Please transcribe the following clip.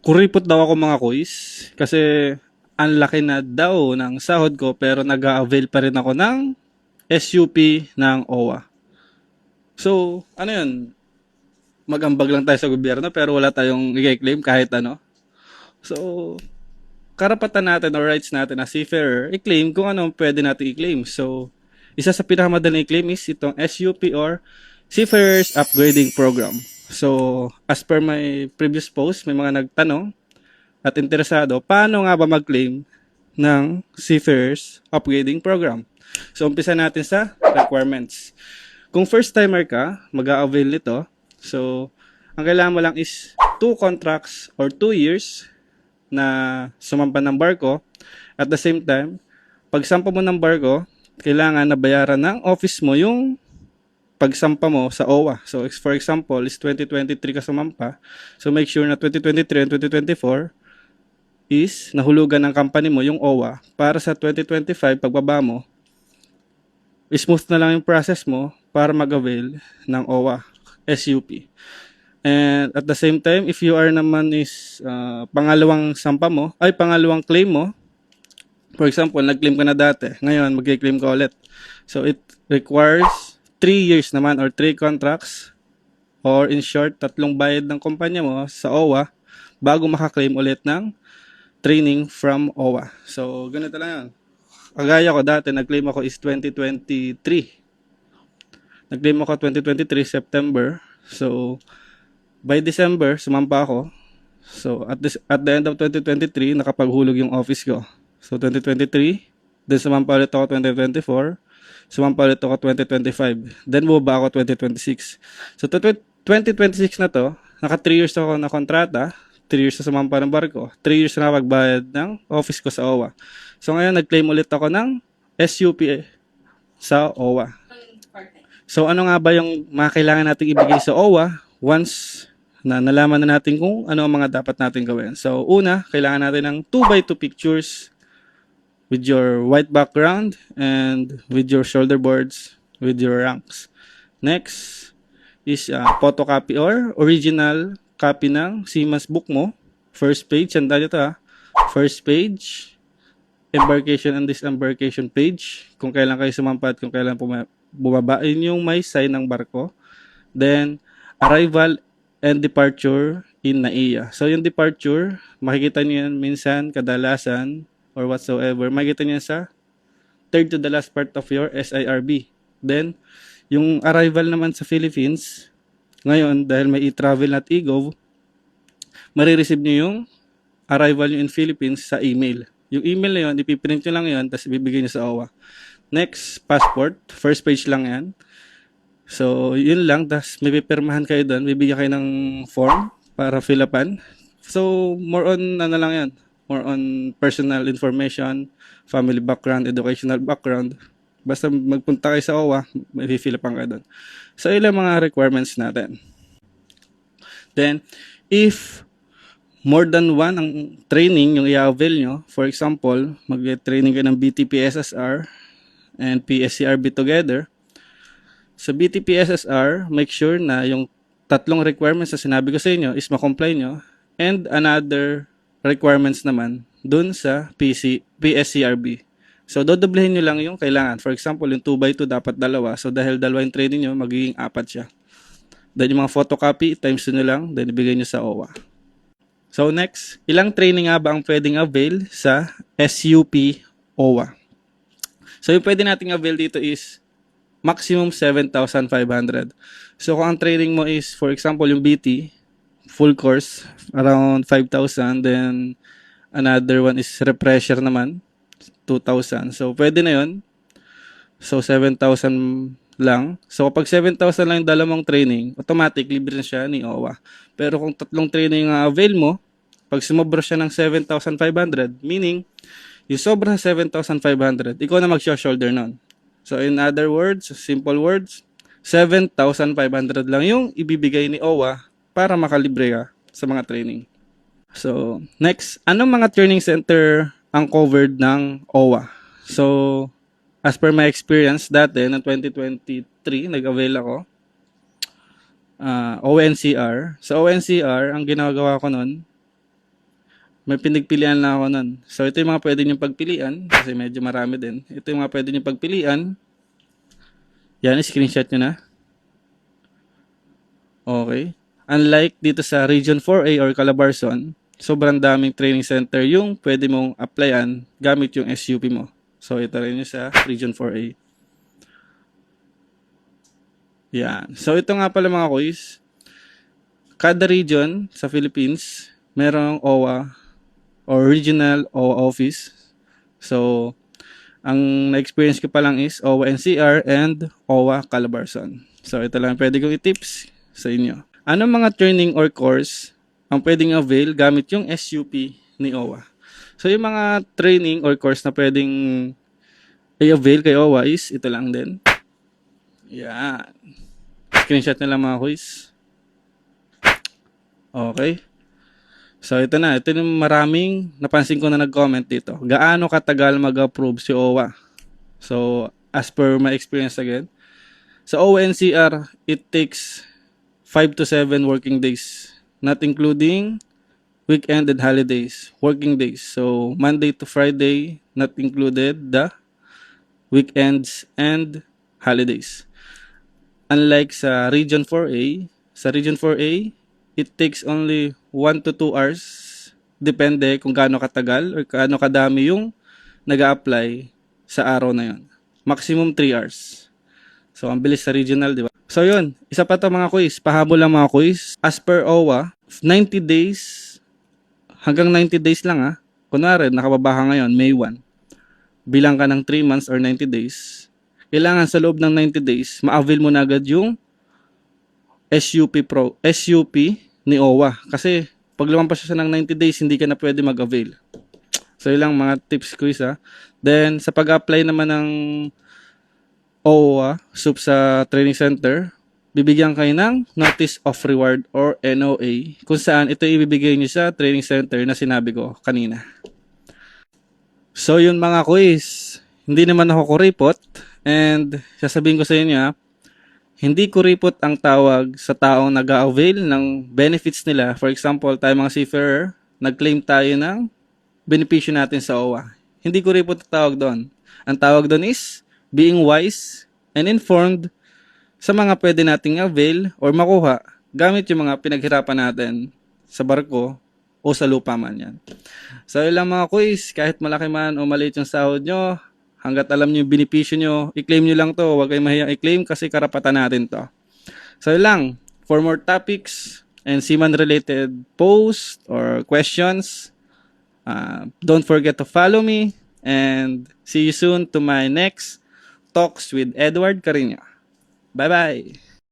kuripot daw ako mga kuis kasi ang laki na daw ng sahod ko pero nag-a-avail pa rin ako ng SUP ng OWA. So, ano yun? Mag-ambag lang tayo sa gobyerno pero wala tayong i-claim kahit ano. So, karapatan natin or rights natin as seafarer, i-claim kung ano pwede natin i-claim. So, isa sa pinakamadaling i-claim is itong SUP or Seafarers Upgrading Program. So, as per my previous post, may mga nagtanong at interesado, paano nga ba mag-claim ng Seafarers Upgrading Program? So, umpisa natin sa requirements. Kung first timer ka, mag-a-avail nito. So, ang kailangan mo lang is 2 contracts or 2 years na sumampa ng barko. At the same time, pag sampa mo ng barko, kailangan na bayaran ng office mo yung pagsampa mo sa OWA. So, for example, is 2023 ka sumampa. So, make sure na 2023 and 2024 is nahulugan ng company mo yung OWA para sa 2025 pagbaba mo, smooth na lang yung process mo para mag-avail ng OWA, SUP. And at the same time, if you are naman is pangalawang sampa mo, ay pangalawang claim mo, for example, nag-claim ka na dati, ngayon mag-claim ka ulit. So it requires 3 years naman or 3 contracts or in short, 3 bayad ng kumpanya mo sa OWA bago makaklaim ulit ng training from OWA. So ganito lang yan. Kagaya ko dati, nag-claim ako is 2023. Nag-claim ako 2023 September. So by December, sumampa ako. So, at the end of 2023, nakapaghulog yung office ko. So, 2023, then sumampa ulit ako 2024, sumampa ulit ako 2025, then bumaba ako 2026. So, 2026 na to, naka 3 years ako na kontrata, 3 years na sumampa ng barko, 3 years na pagbayad ng office ko sa OWA. So, ngayon, nag-claim ulit ako ng SUP sa OWA. So, ano nga ba yung mga kailangan natin ibigay sa OWA once na nalaman na natin kung ano ang mga dapat natin gawin? So, una, kailangan natin ng 2x2 pictures with your white background and with your shoulder boards, with your ranks. Next is photocopy or original copy ng Seaman's book mo. First page, tanda nyo ito ha. First page, embarkation and disembarkation page, kung kailan kayo sumampa at kung kailan bumaba, yun yung may sign ng barko. Then, arrival and departure in NAIA. So, yung departure, makikita nyo yan minsan, kadalasan, or whatsoever, makikita nyo yan sa third to the last part of your SIRB. Then, yung arrival naman sa Philippines, ngayon, dahil may e-travel at e-gov, marireceive nyo yung arrival nyo in Philippines sa email. Yung email na yun, ipiprint nyo lang yun, tapos ibibigay nyo sa OWA. Next, passport. First page lang yan. So, yun lang. Tapos, may pipirmahan kayo doon. Bibigyan kayo ng form para fill upan. So, more on, ano lang yan. More on personal information, family background, educational background. Basta magpunta kayo sa OWA, may fill upan kayo doon. So, ilang mga requirements natin. Then, if more than one ang training yung i-avail nyo, for example, mag-training kayo ng BTP-SSR and PSCRB together, sa BTP-SSR, make sure na yung 3 requirements na sinabi ko sa inyo is ma-comply nyo, and another requirements naman dun sa PSCRB. So, dodoblehin nyo lang yung kailangan. For example, yung 2x2 dapat 2. So, dahil 2 yung training nyo, magiging 4 siya. Then, yung mga photocopy, times 2 nyo lang, then ibigay nyo sa OWA. So, next, ilang training nga ba ang pwedeng avail sa SUP OWA? So, yung pwede nating avail dito is maximum 7,500. So, kung ang training mo is, for example, yung BT, full course, around 5,000. Then, another one is refresher naman, 2,000. So, pwede na yun. So, 7,000 lang. So, kapag 7,000 lang yung dalawang training, automatic, libre na siya ni OWA. Pero kung 3 training ang avail mo, pag sumobra siya ng 7,500, meaning, yung sobra sa 7,500, ikaw na mag-shoulder nun. So, in other words, simple words, 7,500 lang yung ibibigay ni OWA para makalibre ka sa mga training. So, next, anong mga training center ang covered ng OWA? So, as per my experience dati, noong 2023, nag-avail ako, ONCR. Sa ONCR, ang ginagawa ko nun, May pinagpilian lang ako nun. So, ito yung mga pwede nyo pagpilian. Kasi medyo marami din. Ito yung mga pwede nyo pagpilian. Yan, screenshot nyo na. Okay. Unlike dito sa Region 4A or Calabarzon, sobrang daming training center yung pwede mong applyan gamit yung SUP mo. So, ito rin yung sa Region 4A. Yan. So, ito nga pala mga kuys. Kada region sa Philippines, merong OWA or Regional OWA Office. So, ang na-experience ko pa lang is OWA NCR and OWA Calabarzon. So, ito lang pwede kong i-tips sa inyo. Anong mga training or course ang pwedeng avail gamit yung SUP ni OWA? So, yung mga training or course na pwedeng i-avail kay OWA is ito lang din. Yan. Screenshot na lang mga quiz. Okay. So, ito na. Ito yung maraming napansin ko na nag-comment dito. Gaano katagal mag-approve si OWA? So, as per my experience again, sa OWA NCR, it takes 5 to 7 working days, not including weekend and holidays, working days. So, Monday to Friday, not included the weekends and holidays. Unlike sa Region 4A, it takes only 1 to 2 hours. Depende kung gaano katagal or gaano kadami yung nag-a-apply sa araw na yon. Maximum 3 hours. So, ang bilis sa regional, di ba? So, yun. Isa pa to mga quiz. Pahabol lang mga quiz. As per OWA, 90 days, hanggang 90 days lang ha. Kunwari, nakababa ka ngayon, May 1. Bilang ka ng 3 months or 90 days. Kailangan sa loob ng 90 days, ma-avail mo na agad yung SUP ni OWA. Kasi, pag lumampas siya ng 90 days, hindi ka na pwede mag-avail. So, ilang mga tips quiz ha. Then, sa pag-apply naman ng OWA, SUP sa training center, bibigyan kayo ng Notice of Reward or NOA kung saan ito ibibigay nyo sa training center na sinabi ko kanina. So yun mga quiz, hindi naman ako kuripot and sasabihin ko sa inyo hindi kuripot ang tawag sa taong nag-avail ng benefits nila. For example, tayo mga seafarer, nag-claim tayo ng benepisyo natin sa OWA. Hindi kuripot ang tawag doon. Ang tawag doon is being wise and informed sa mga pwede nating avail or makuha gamit yung mga pinaghirapan natin sa barko o sa lupa man yan. So yun lang mga quiz, kahit malaki man o maliit yung sahod nyo, hanggat alam nyo yung benepisyo nyo, i-claim nyo lang to, huwag kayong mahiyang i-claim kasi karapatan natin to. So yun lang, for more topics and seaman related posts or questions, don't forget to follow me and see you soon to my next Talks with Edward Carino. Bye-bye!